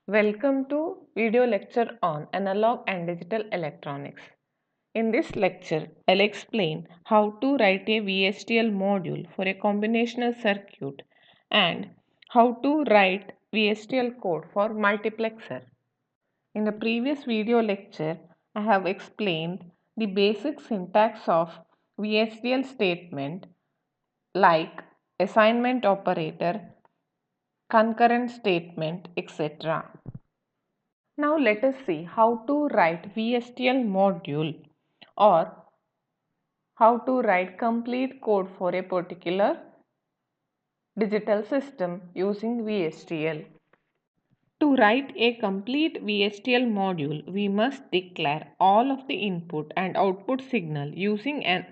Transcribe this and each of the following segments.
Welcome to video lecture on analog and digital electronics. In this lecture, I'll explain how to write a Vhdl module for a combinational circuit and how to write Vhdl code for multiplexer. In the previous video lecture, I have explained the basic syntax of Vhdl statement like assignment operator, concurrent statement, etc. Now let us see how to write Vhdl module or how to write complete code for a particular digital system using Vhdl. To write a complete Vhdl module, we must declare all of the input and output signal using an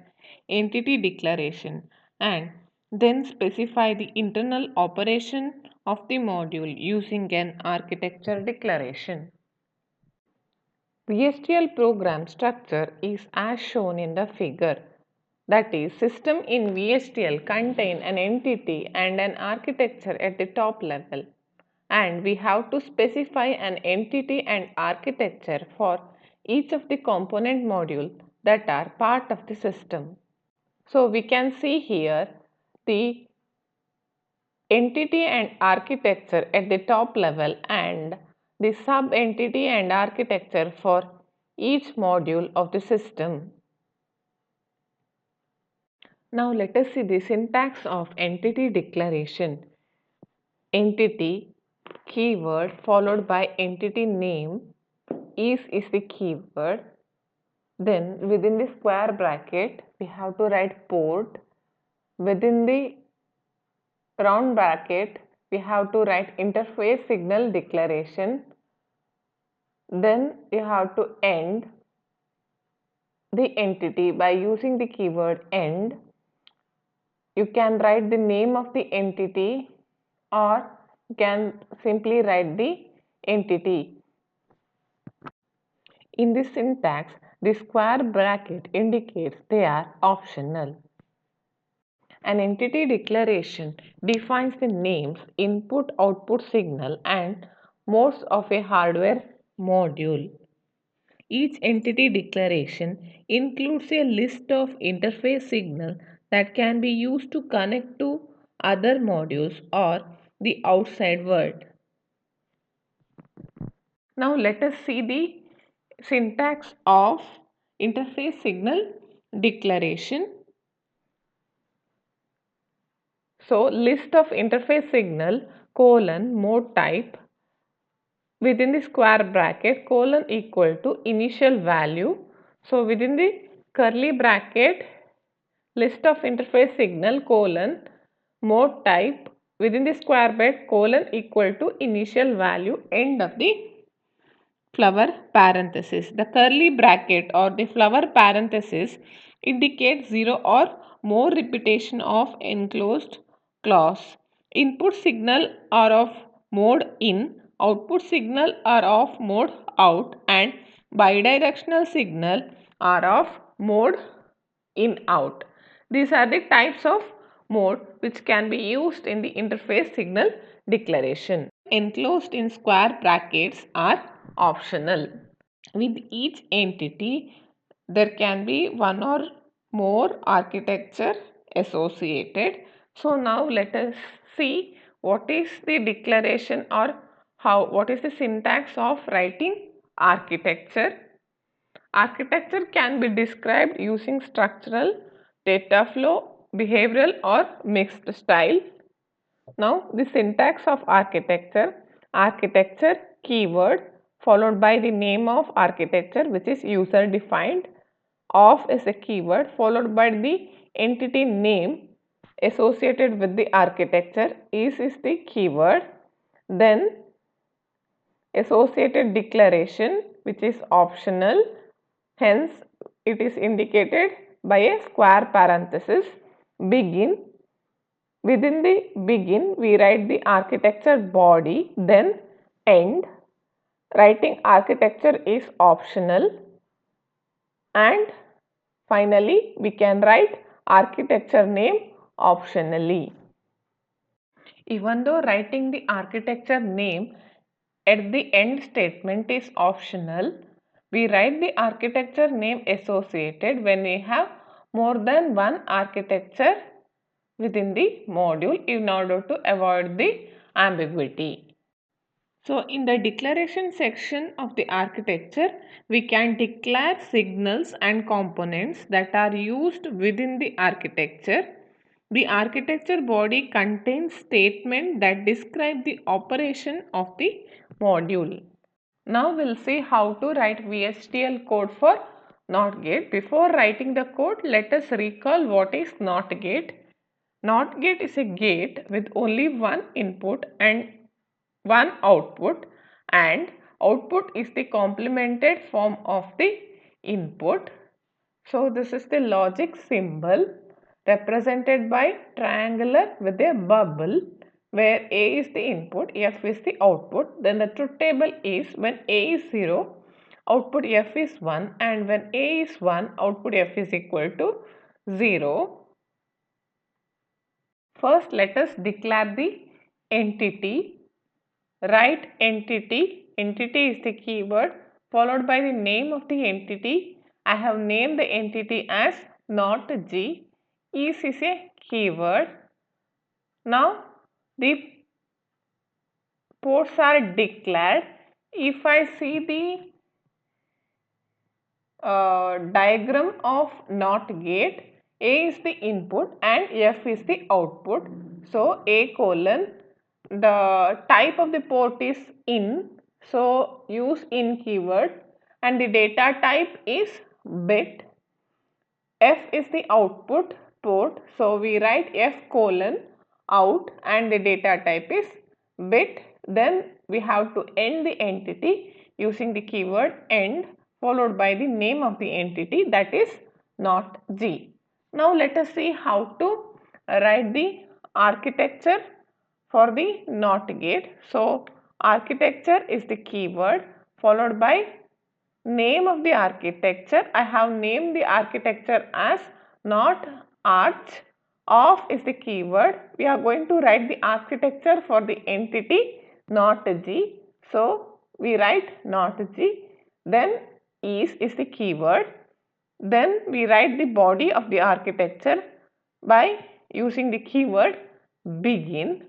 entity declaration and then specify the internal operation of the module using an architecture declaration. Vhdl program structure is as shown in the figure. That is, system in Vhdl contain an entity and an architecture at the top level, and we have to specify an entity and architecture for each of the component modules that are part of the system. So we can see here the entity and architecture at the top level and the sub-entity and architecture for each module of the system. Now let us see the syntax of entity declaration. Entity keyword followed by entity name is the keyword. Then within the square bracket we have to write port. Within the round bracket we have to write interface signal declaration. Then you have to end the entity by using the keyword end. You can write the name of the entity or you can simply write the entity. In this syntax, the square bracket indicates they are optional. An entity declaration defines the names, input, output signal and modes of a hardware module. Each entity declaration includes a list of interface signal that can be used to connect to other modules or the outside world. Now let us see the syntax of interface signal declaration. So list of interface signal colon mode type within the square bracket colon equal to initial value. So within the curly bracket list of interface signal colon mode type within the square bracket colon equal to initial value end of the flower parenthesis. The curly bracket or the flower parenthesis indicates 0 or more repetition of enclosed clause. Input signal are of mode in, output signal are of mode out and bidirectional signal are of mode in out. These are the types of mode which can be used in the interface signal declaration. Enclosed in square brackets are optional. With each entity, there can be one or more architecture associated. So now let us see what is the declaration or what is the syntax of writing architecture. Architecture can be described using structural, data flow, behavioral or mixed style. Now the syntax of architecture, architecture keyword followed by the name of architecture which is user defined, of is a keyword followed by the entity name associated with the architecture, is the keyword, then associated declaration which is optional, hence it is indicated by a square parenthesis, begin. Within the begin we write the architecture body, then end. Writing architecture is optional, and finally we can write architecture name optionally. Even though writing the architecture name at the end statement is optional, we write the architecture name associated when we have more than one architecture within the module in order to avoid the ambiguity. So in the declaration section of the architecture, we can declare signals and components that are used within the architecture. The architecture body contains statements that describe the operation of the module. Now we'll see how to write Vhdl code for NOT gate. Before writing the code, let us recall what is NOT gate. NOT gate is a gate with only one input and one output, and output is the complemented form of the input. So this is the logic symbol represented by triangular with a bubble where A is the input, F is the output. Then the truth table is when A is 0, output F is 1, and when A is 1, output F is equal to 0. First let us declare the entity. Write entity. Entity is the keyword followed by the name of the entity. I have named the entity as not G. Is a keyword. Now the ports are declared. If I see the diagram of NOT gate, A is the input and F is the output. So A colon, the type of the port is in, so use in keyword, and the data type is bit. F is the output port, so we write F colon out and the data type is bit. Then we have to end the entity using the keyword end followed by the name of the entity, that is not G. Now let us see how to write the architecture for the NOT gate. So architecture is the keyword followed by name of the architecture. I have named the architecture as not arch. Of is the keyword. We are going to write the architecture for the entity not G. So we write not G. Then is the keyword. Then we write the body of the architecture by using the keyword begin.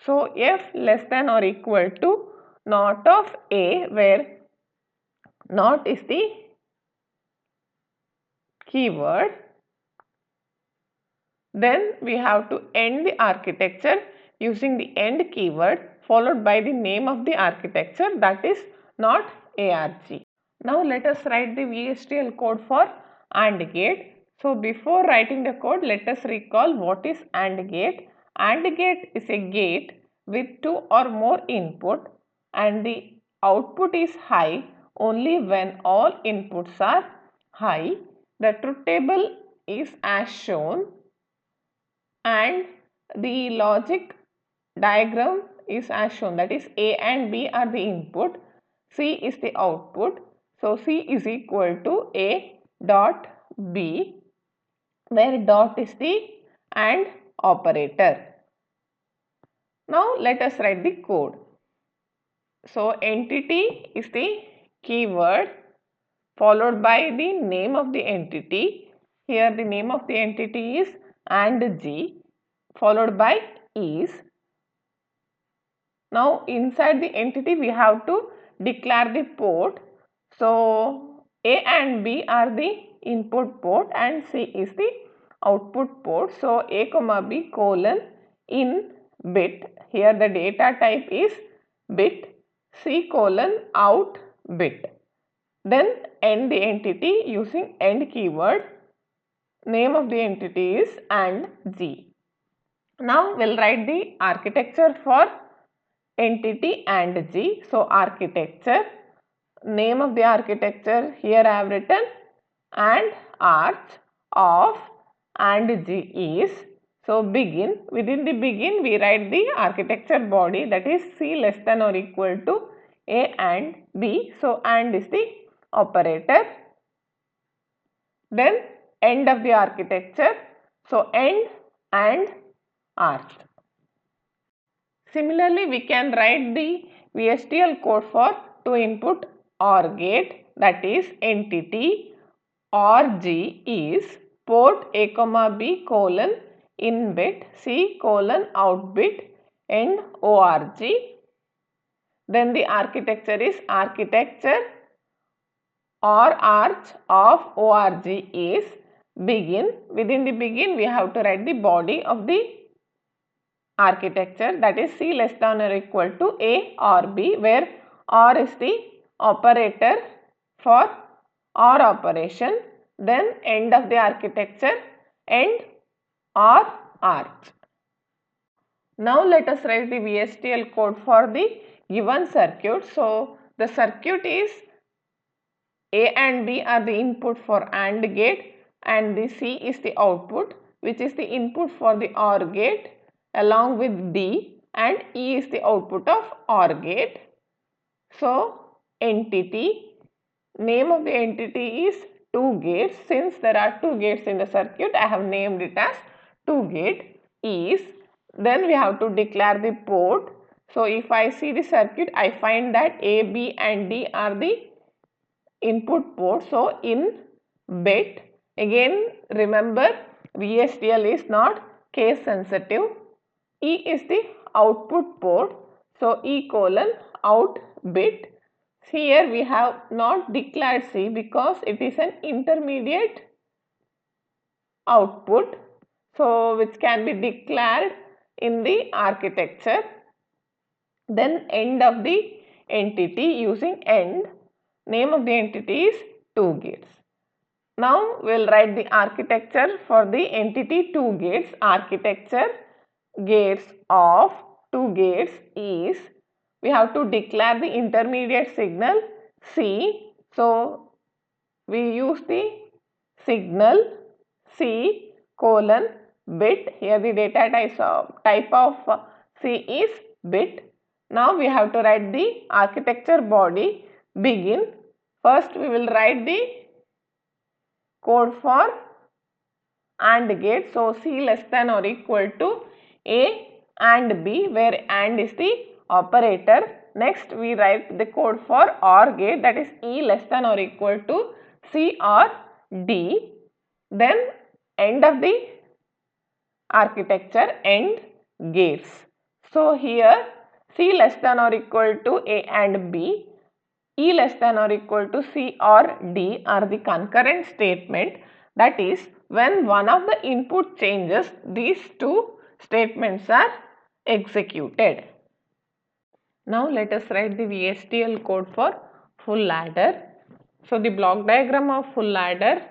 So F less than or equal to not of A, where not is the keyword. Then we have to end the architecture using the end keyword followed by the name of the architecture, that is not ARG. Now let us write the Vhdl code for AND gate. So before writing the code, let us recall what is AND gate. AND gate is a gate with two or more input and the output is high only when all inputs are high. The truth table is as shown and the logic diagram is as shown, that is A and B are the input, C is the output. So C is equal to A dot B, where dot is the AND operator. Now let us write the code. So entity is the keyword followed by the name of the entity. Here the name of the entity is AND G followed by is. Now inside the entity we have to declare the port. So A and B are the input port and C is the output port. So A comma B colon in bit. Here the data type is bit. C colon out bit. Then end the entity using end keyword. Name of the entity is AND G. Now we'll write the architecture for entity AND G. So architecture, name of the architecture here I have written and arch of AND G is. So begin, within the begin we write the architecture body, that is C less than or equal to A and B. So AND is the operator. Then end of the architecture. So end and arch. Similarly, we can write the Vhdl code for two input OR gate, that is entity OR-G is port A, B colon in bit C colon out bit end OR-G. Then the architecture is architecture or arch of OR-G is begin. Within the begin we have to write the body of the architecture, that is C less than or equal to A or B, where OR is the operator for OR operation. Then end of the architecture, end or arch. Now let us write the Vhdl code for the given circuit. So the circuit is A and B are the input for AND gate and the C is the output, which is the input for the OR gate, along with D, and E is the output of OR gate. So entity, name of the entity is 2 gates. Since there are 2 gates in the circuit, I have named it as 2 gate is. Then we have to declare the port. So if I see the circuit, I find that A, B and D are the input port. So in bit, again remember Vhdl is not case sensitive. E is the output port. So E colon out bit. Here we have not declared C because it is an intermediate output. So which can be declared in the architecture. Then end of the entity using end. Name of the entity is 2 gates. Now we will write the architecture for the entity 2 gates. Architecture gates of 2 gates is, we have to declare the intermediate signal C. So we use the signal C colon bit. Here the data type of C is bit. Now we have to write the architecture body begin. First we will write the code for AND gate. So C less than or equal to A and B, where AND is the operator. Next we write the code for OR gate, that is E less than or equal to C or D. Then end of the architecture, end gates. So here C less than or equal to A and B, E less than or equal to C or D are the concurrent statement. That is, when one of the input changes, these two statements are executed. Now let us write the Vhdl code for full ladder. So the block diagram of full ladder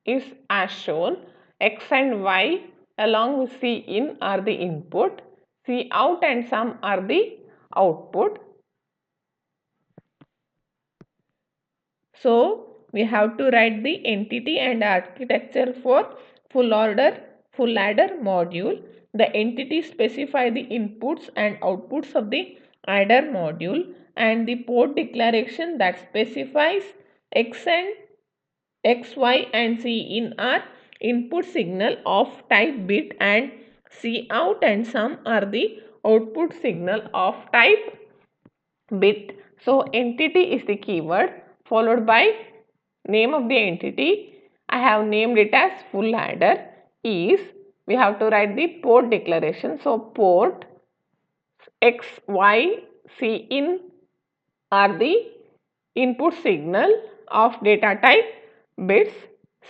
is as shown. X and Y along with C in are the input, C out and sum are the output. So we have to write the entity and architecture for full ladder module. The entity specify the inputs and outputs of the adder module, and the port declaration that specifies X, Y and C in are input signal of type bit, and C out and sum are the output signal of type bit. So entity is the keyword followed by name of the entity. I have named it as full ladder is. We have to write the port declaration. So port X, Y, C in are the input signal of data type bits.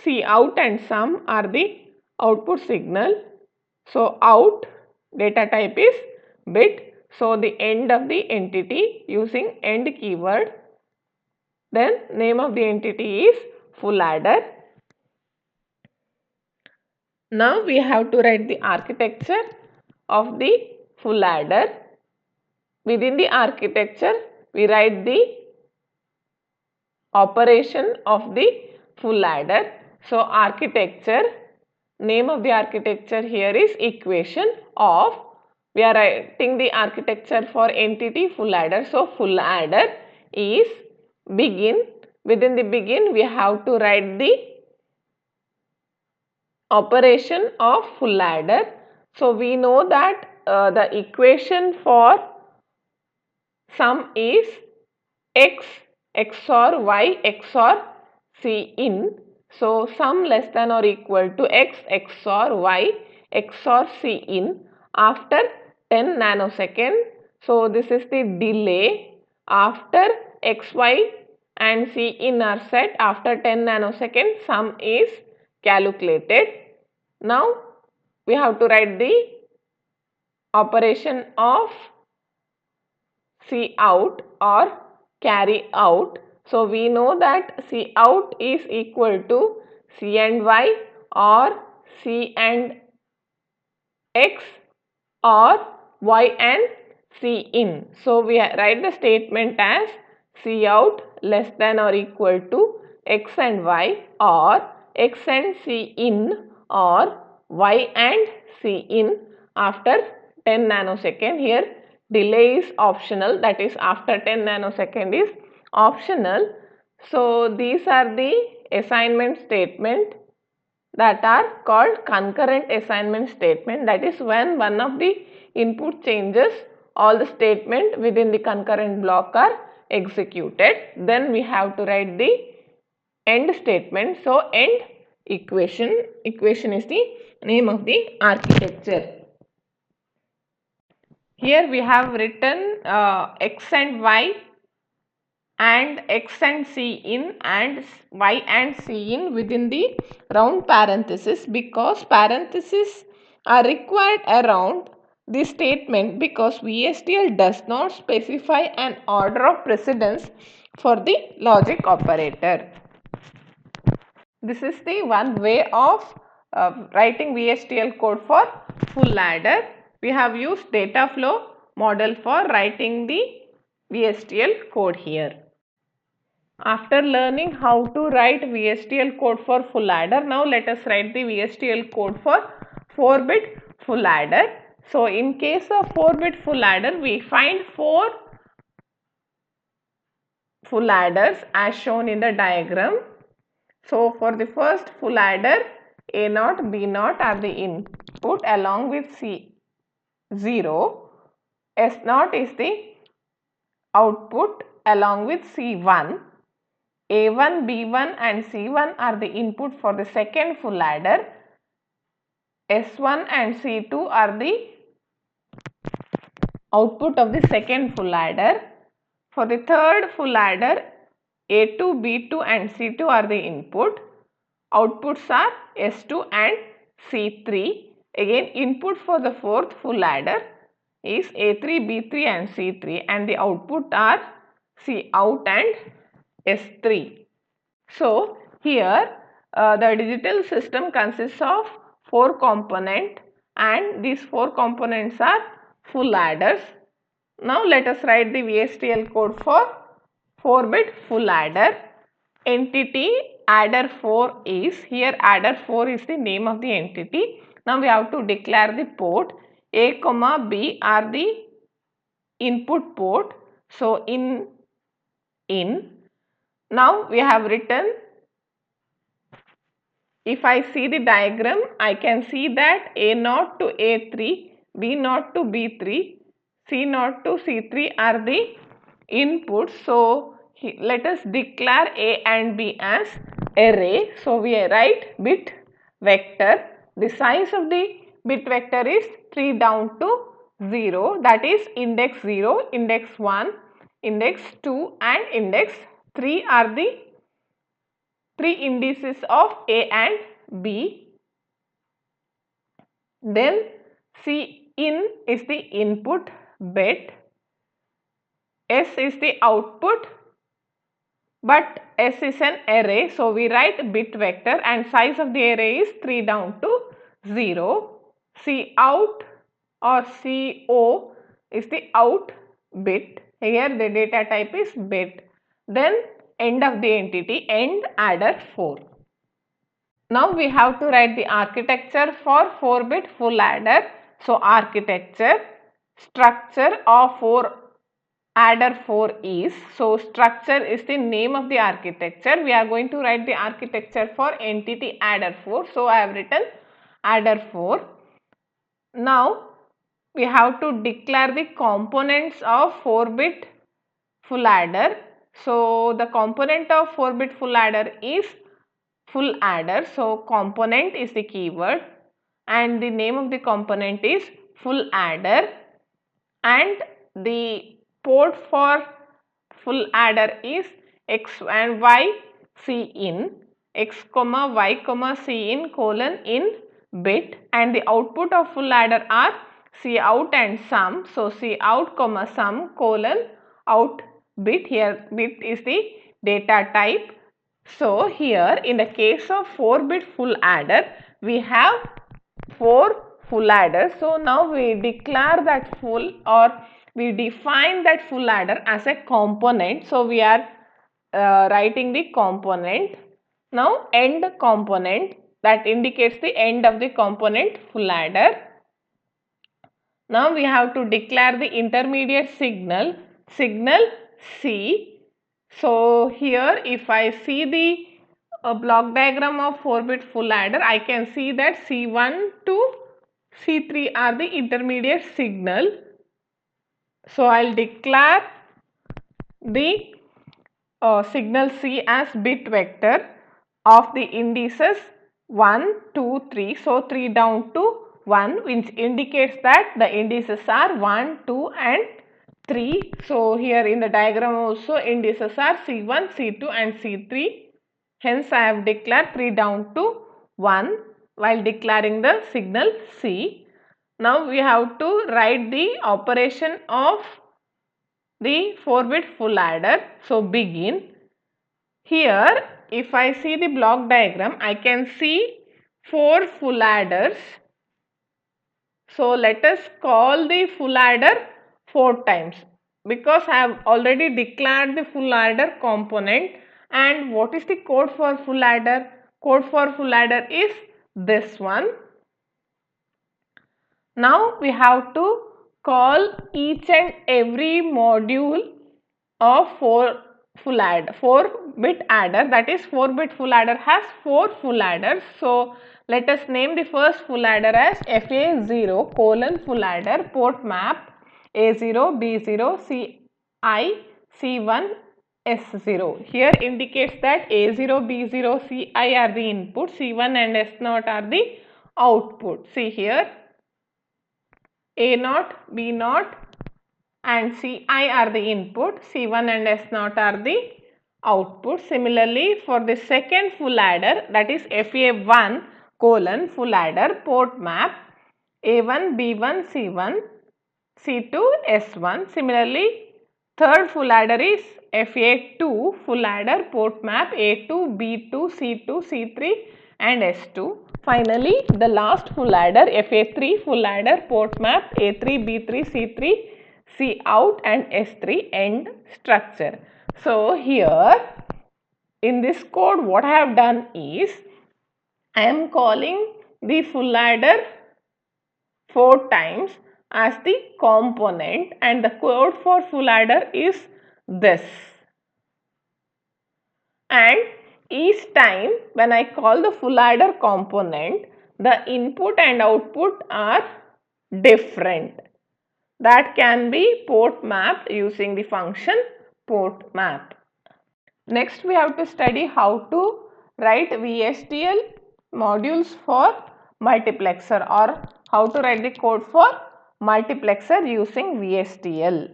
C out and sum are the output signal. So out data type is bit. So the end of the entity using end keyword. Then name of the entity is full ladder. Now we have to write the architecture of the full ladder. Within the architecture we write the operation of the full ladder. So architecture, name of the architecture here is equation of we are writing the architecture for entity full adder. So full adder is begin. Within the begin we have to write the operation of full adder. So we know that the equation for sum is x XOR y XOR c in. So sum less than or equal to x XOR y XOR c in after 10 nanosecond. So this is the delay after x, y and c in are set. After 10 nanosecond sum is calculated. Now we have to write the operation of C out or carry out. So we know that C out is equal to C and Y or C and X or Y and C in. So we write the statement as C out less than or equal to X and Y or X and C in or Y and C in after 10 nanosecond. Here delay is optional, that is after 10 nanosecond is optional. So these are the assignment statement that are called concurrent assignment statement. That is when one of the input changes, all the statement within the concurrent block are executed. Then we have to write the end statement. So end equation is the name of the architecture. Here we have written x and y and x and c in and y and c in within the round parenthesis, because parentheses are required around this statement because VHDL does not specify an order of precedence for the logic operator. This is the one way of writing VHDL code for full adder. We have used data flow model for writing the VHDL code here. After learning how to write VHDL code for full adder, now let us write the VHDL code for 4-bit full adder. So in case of 4-bit full adder, we find 4 full adders as shown in the diagram. So for the first full adder, A0, B0 are the input along with C0. S0 is the output along with C1. A1, B1 and C1 are the input for the second full adder. S1 and C2 are the output of the second full adder. For the third full adder, A2, B2 and C2 are the input. Outputs are S2 and C3. Again, input for the fourth full adder is A3, B3 and C3 and the output are C out and S3. So here the digital system consists of 4 components and these 4 components are full adders. Now let us write the VHDL code for 4-bit full adder. Entity adder 4 is, here adder 4 is the name of the entity. Now we have to declare the port. A, B are the input port. So in. Now we have written, if I see the diagram, I can see that A0 to A3, B0 to B3, C0 to C3 are the inputs. So let us declare A and B as array. So we write bit vector. The size of the bit vector is 3 down to 0, that is index 0, index 1, index 2 and index 3 are the 3 indices of A and B. Then C in is the input bit, S is the output, but S is an array, so we write bit vector and size of the array is 3 down to 0. C out or CO is the out bit, here the data type is bit. Then end of the entity, end adder 4. Now we have to write the architecture for 4-bit full adder. So architecture, structure of adder 4 is, so structure is the name of the architecture. We are going to write the architecture for entity adder 4. So I have written adder 4. Now we have to declare the components of 4-bit full adder. So the component of 4-bit full adder is full adder. So component is the keyword and the name of the component is full adder, and the port for full adder is x and y c in, x comma y comma c in colon in bit, and the output of full adder are c out and sum. So c out comma sum colon out bit. Here bit is the data type. So here in the case of 4-bit full adder, we have 4 full adders. So now we declare that full, or we define that full adder as a component. So we are writing the component. Now end component, that indicates the end of the component full adder. Now we have to declare the intermediate signal C. So here if I see the block diagram of 4-bit full adder, I can see that C1 to C3 are the intermediate signal. So I'll declare the signal C as bit vector of the indices 1, 2, 3. So 3 down to 1, which indicates that the indices are 1, 2 and 3. So here in the diagram also indices are C1, C2 and C3. Hence I have declared 3 down to 1 while declaring the signal C. Now we have to write the operation of the 4-bit full adder. So begin. Here if I see the block diagram, I can see 4 full adders. So let us call the full adder 4 times, because I have already declared the full adder component. And what is the code for full adder? Code for full adder is this one. Now we have to call each and every module of 4-bit adder, that is 4-bit full adder has 4 full adders. So let us name the first full adder as FA0 colon full adder, port map A0, B0, CI, C1, S0. Here indicates that A0, B0, CI are the input, C1 and S0 are the output. See here, A0, B0 and Ci are the input, C1 and S0 are the output. Similarly, for the second full adder, that is FA1 colon full adder, port map A1, B1, C1, C2, S1. Similarly, third full adder is FA2 full adder, port map A2, B2, C2, C3 and S2. Finally, the last full adder FA3 full adder, port map A3, B3, C3, C out and S3 end structure. So here in this code what I have done is I am calling the full adder 4 times as the component, and the code for full adder is this. And each time when I call the full adder component, the input and output are different. That can be port mapped using the function port map. Next we have to study how to write Vhdl modules for multiplexer, or how to write the code for multiplexer using Vhdl.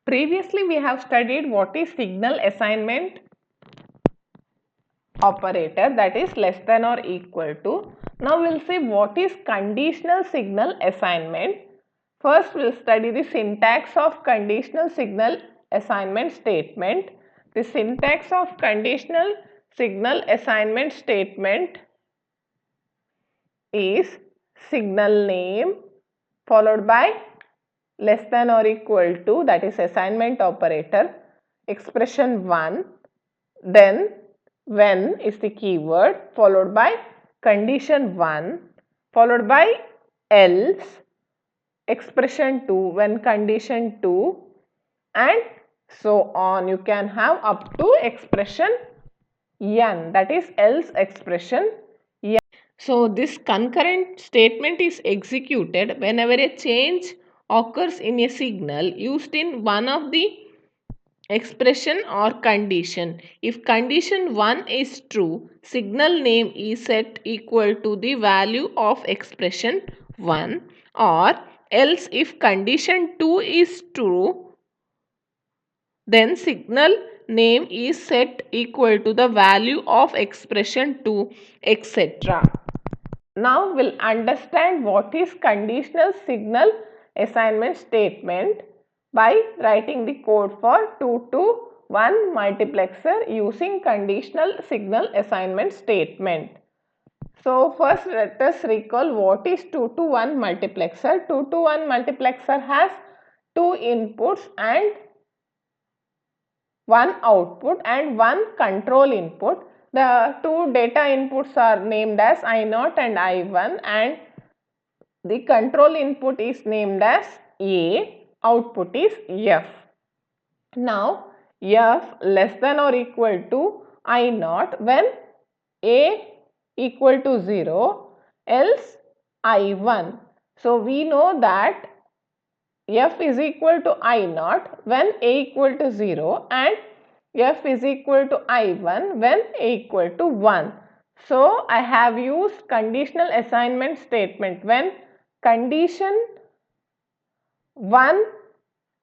Previously we have studied what is signal assignment operator, that is less than or equal to. Now we will see what is conditional signal assignment. First we will study the syntax of conditional signal assignment statement. The syntax of conditional signal assignment statement is signal name followed by less than or equal to, that is assignment operator, expression 1, then when is the keyword, followed by condition 1, followed by else, expression 2 when condition 2, and so on. You can have up to expression n, that is else expression n. So this concurrent statement is executed whenever a change occurs in a signal used in one of the expression or condition. If condition 1 is true, signal name is set equal to the value of expression 1, or else if condition 2 is true, then signal name is set equal to the value of expression 2, etc. Now we'll understand what is conditional signal assignment statement by writing the code for 2 to 1 multiplexer using conditional signal assignment statement. So first let us recall what is 2 to 1 multiplexer. 2 to 1 multiplexer has 2 inputs and 1 output and 1 control input. The two data inputs are named as I0 and I1, and the control input is named as A, output is F. Now F less than or equal to I0 when A equal to 0, else I1. So we know that F is equal to I0 when A equal to 0 and F is equal to I1 when A equal to 1. So I have used conditional assignment statement. When condition 1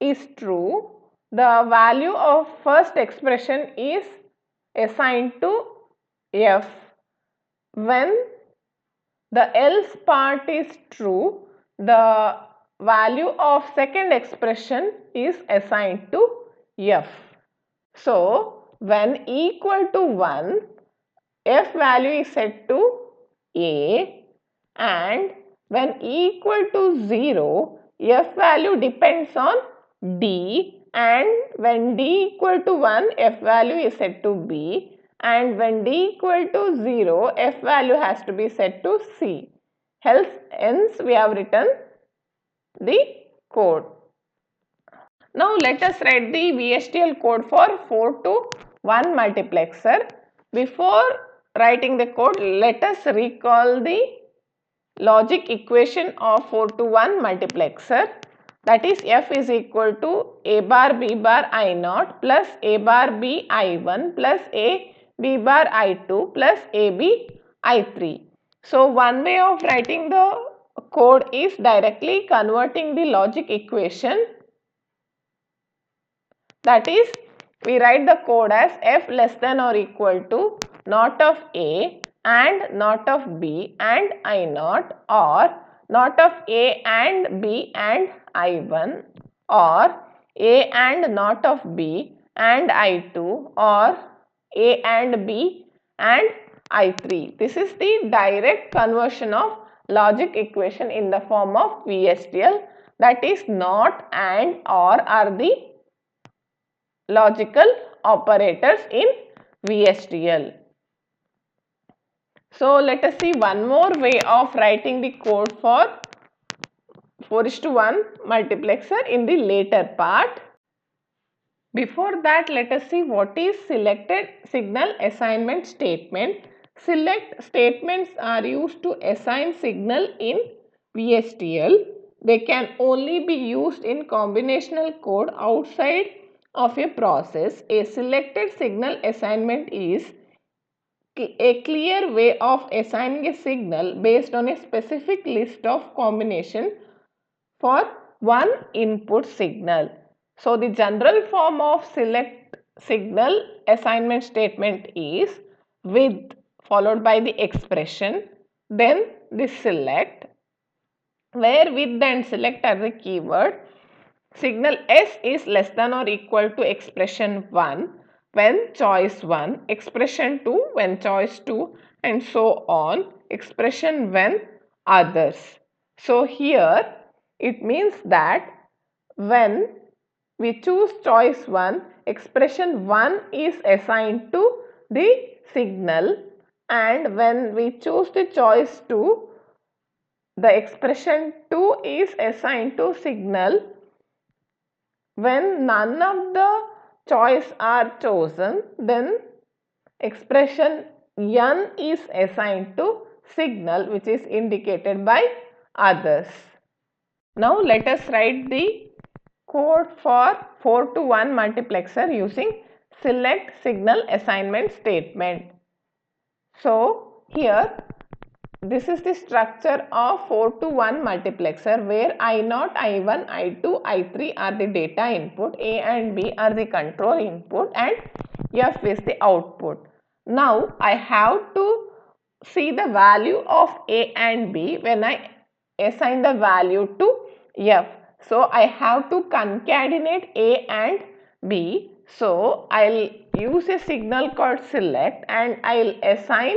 is true, the value of first expression is assigned to F. When the else part is true, the value of second expression is assigned to F. So when equal to 1, F value is set to A, and when equal to 0, F value depends on D, and when D equal to 1, F value is set to B, and when D equal to 0, F value has to be set to C. Hence we have written the code. Now let us write the Vhdl code for 4 to 1 multiplexer. Before writing the code, let us recall the logic equation of 4 to 1 multiplexer, that is F is equal to A bar B bar I0 plus A bar B I1 plus A B bar I2 plus A B I3. So one way of writing the code is directly converting the logic equation, that is we write the code as F less than or equal to not of A and not of B and I0, or not of A and B and I1, or A and not of B and I2, or A and B and I3. This is the direct conversion of logic equation in the form of Vhdl, that is not and or are the logical operators in Vhdl. So let us see one more way of writing the code for 4:1 multiplexer in the later part. Before that, let us see what is selected signal assignment statement. Select statements are used to assign signal in Vhdl. They can only be used in combinational code outside of a process. A selected signal assignment is a clear way of assigning a signal based on a specific list of combination for one input signal. So the general form of select signal assignment statement is with followed by the expression, then the select, where with and select are the keyword. Signal S is less than or equal to expression 1 when choice 1, expression 2 when choice 2, and so on, expression when others. So here it means that when we choose choice 1, expression 1 is assigned to the signal, and when we choose the choice 2, the expression 2 is assigned to signal when none of the choice are chosen, then expression n is assigned to signal which is indicated by others. Now let us write the code for 4 to 1 multiplexer using select signal assignment statement. So here this is the structure of 4 to 1 multiplexer where I0, I1, I2, I3 are the data input, A and B are the control input and F is the output. Now I have to see the value of A and B when I assign the value to F. So I have to concatenate A and B. So I'll use a signal called select and I'll assign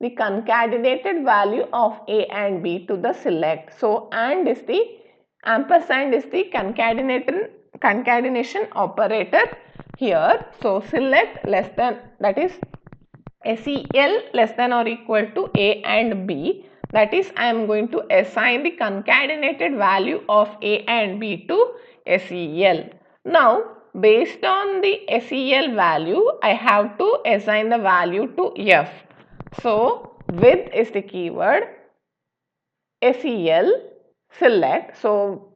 the concatenated value of A and B to the select. So and is the ampersand is the concatenation operator here. So select less than, that is SEL less than or equal to A and B, that is I am going to assign the concatenated value of A and B to SEL. Now based on the SEL value I have to assign the value to F. So with is the keyword, SEL select. So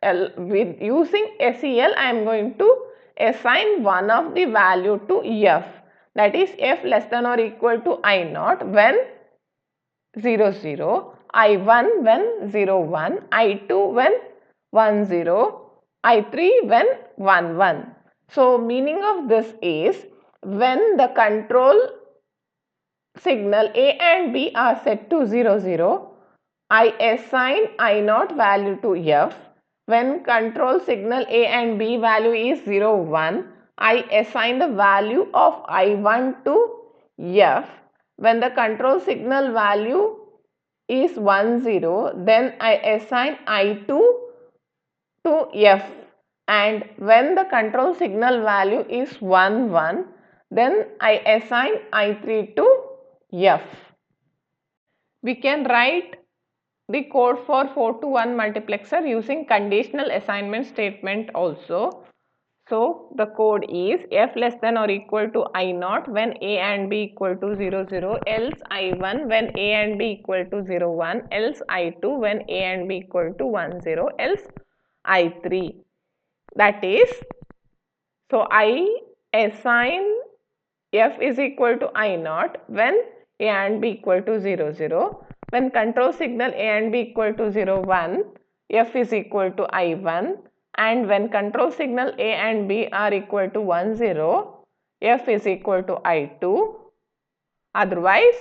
with using SEL I am going to assign one of the value to F, that is F less than or equal to I0 when 0 0, I1 when 0 1, I2 when 1 0, I3 when 1 1. So meaning of this is when the control signal A and B are set to 0 0, I assign I0 value to F. When control signal A and B value is 0 1, I assign the value of I1 to F. When the control signal value is 1 0, then I assign I2 to F, and when the control signal value is 1 1, then I assign I3 to F. We can write the code for 4 to 1 multiplexer using conditional assignment statement also. So the code is F less than or equal to I0 when A and B equal to 0 0, else I1 when A and B equal to 0 1, else I2 when A and B equal to 1 0, else I3. That is, so I assign F is equal to I0 when A and B equal to 0 0. When control signal A and B equal to 0 1, F is equal to I1, and when control signal A and B are equal to 1 0, F is equal to I2. Otherwise,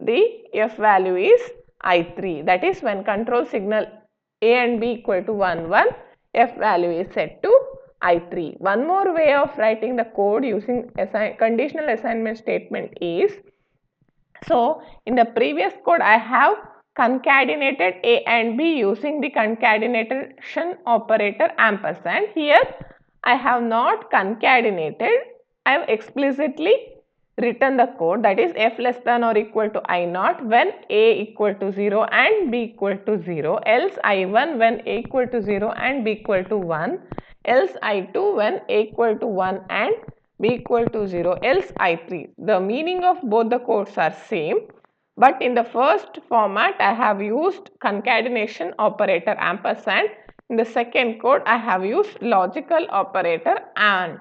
the F value is I3. That is, when control signal A and B equal to 1 1, F value is set to I3. One more way of writing the code using conditional assignment statement is, so in the previous code I have concatenated A and B using the concatenation operator ampersand. Here I have not concatenated, I have explicitly written the code, that is F less than or equal to I0 when A equal to 0 and B equal to 0, else I1 when A equal to 0 and B equal to 1, else I2 when A equal to 1 and B equal to 0, else I3. The meaning of both the codes are same, but in the first format I have used concatenation operator ampersand. In the second code I have used logical operator AND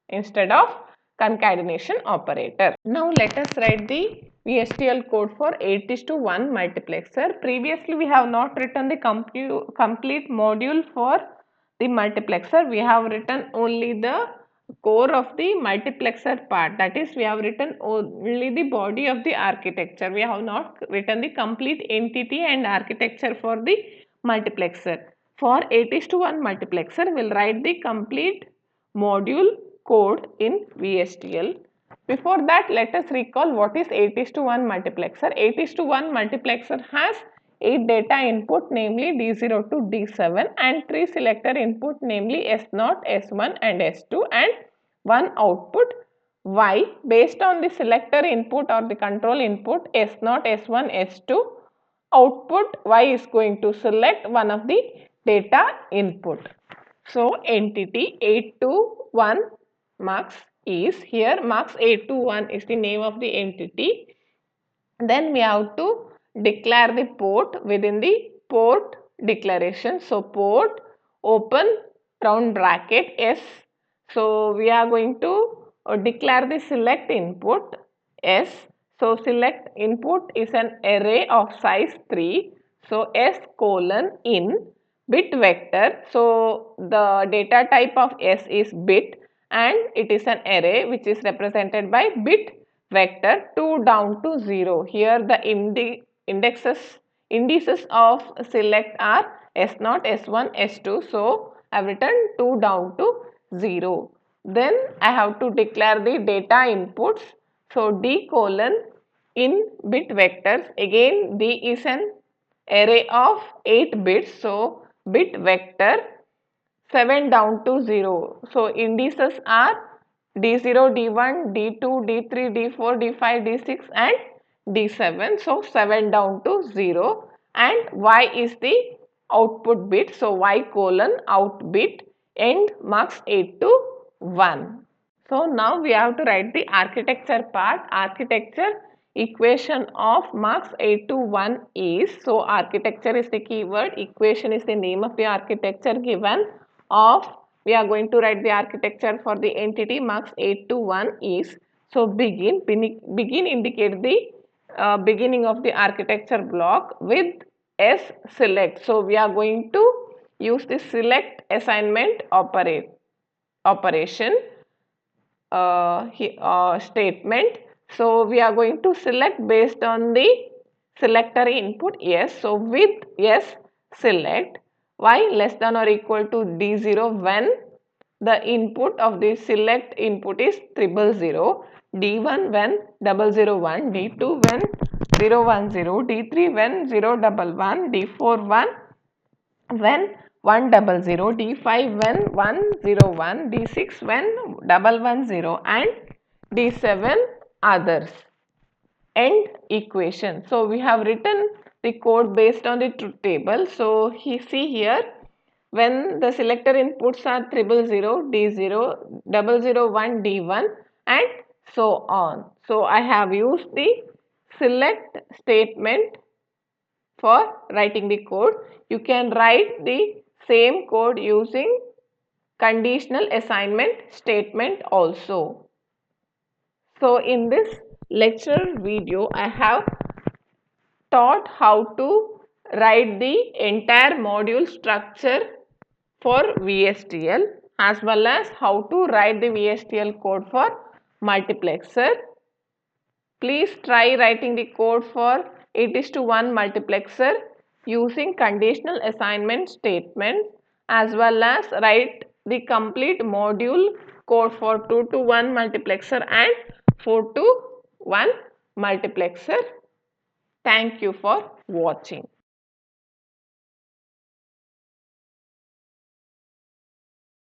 instead of concatenation operator. Now let us write the Vhdl code for 8:1 multiplexer. Previously we have not written the complete module for the multiplexer. We have written only the core of the multiplexer part, that is we have written only the body of the architecture. We have not written the complete entity and architecture for the multiplexer. For 8:1 multiplexer we will write the complete module code in Vhdl. Before that, let us recall what is 8:1 multiplexer. 8:1 multiplexer has 8 data input, namely D0 to D7, and 3 selector input, namely S0, S1 and S2, and 1 output Y based on the selector input or the control input S0, S1, S2. output y is going to select one of the data input. So entity 821 marks is here, marks 821 is the name of the entity. Then we have to declare the port within the port declaration. So port open round bracket S. So we are going to declare the select input S. So select input is an array of size 3. So S colon in bit vector. So the data type of S is bit and it is an array which is represented by bit vector 2 down to 0. Here the indices of select are S0, S1, S2. So I have written 2 down to 0. Then I have to declare the data inputs. So D colon in bit vectors. Again D is an array of 8 bits. So bit vector 7 down to 0. So indices are D0, D1, D2, D3, D4, D5, D6 and D7. So 7 down to 0 and Y is the output bit. So Y colon out bit end marks 8 to 1. So now we have to write the architecture part. Architecture equation of marks 8 to 1 is, so architecture is the keyword, equation is the name of the architecture given of, we are going to write the architecture for the entity marks 8 to 1 is, so begin indicate the beginning of the architecture block with S select. So we are going to use the select assignment operation statement. So we are going to select based on the selector input yes. So with yes select y less than or equal to d0 when the input of the select input is 000, d1 when 001, d2 when 010, d3 when 011, d4 when 100, d5 when 101, d6 when 110 and d7 others. End equation. So we have written the code based on the truth table. So see here, when the selector inputs are 000, D0, 001, D1 and so on. So I have used the select statement for writing the code. You can write the same code using conditional assignment statement also. So in this lecture video, I have taught how to write the entire module structure for VHDL as well as how to write the VHDL code for multiplexer. Please try writing the code for 8:1 multiplexer using conditional assignment statement as well as write the complete module code for 2:1 multiplexer and 4:1 multiplexer. Thank you for watching.